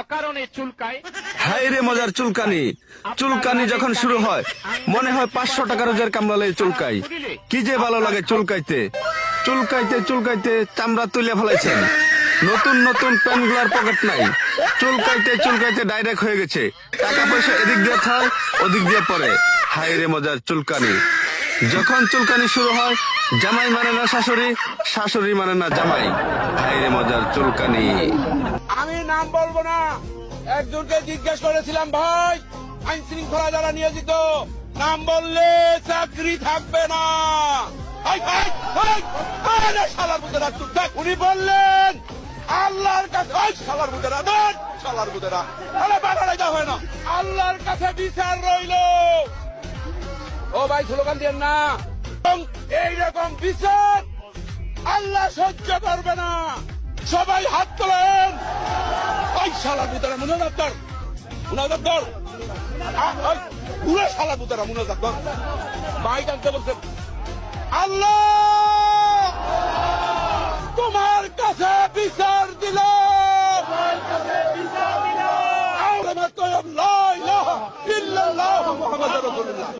অকারণে চুলকায়। হায় রে মজার চুলকানি। চুলকানি যখন শুরু হয় মনে হয় 500 টাকা রোজের কামড়ালে চুলকাই। কি যে ভালো লাগে চুলকাইতে। চুলকাইতে চুলকাইতে চামড়া তুলে ফেলাইছেন। নতুন নতুন প্যান্টগুলার পকেট নাই। চুলকাইতে চুলকাইতে ডাইরেক্ট হয়ে গেছে। টাকা পয়সা এদিক দিয়ে থায় ওদিক দিয়ে পড়ে। হায় রে মজার চুলকানি। যখন চুলকানি শুরু হয় জামাই মানে না শাশুড়ি, শাশুড়ি মানে না জামাই। হায় রে মজার চুলকানি। আমি নাম বলবো না, একজনকে জিজ্ঞেস করেছিলাম, ভাই আইন শৃঙ্খলা যারা নিয়োজিত নাম বললে চাকরি থাকবে না। উনি বললেন আল্লাহর কাছে শালার বুঝেরা দেন, শালার বুঝেরা বানানো যা হয় না, আল্লাহর কাছে বিচার রইল। ও ভাই স্লোগান দেন না, এইরকম বিচার আল্লাহ সহ্য করবে না। সবাই হাত তোলেন। ওই শালা বুতারা মুনাজাত কর, মুনাজাত কর, পুরো শালা বুতারা মুনাজাত কর। মাইক আনতে বলছে, আল্লাহ তোমার কাছে বিচার দিল। লা ইলাহা ইল্লাল্লাহু মুহাম্মাদুর রাসূলুল্লাহ।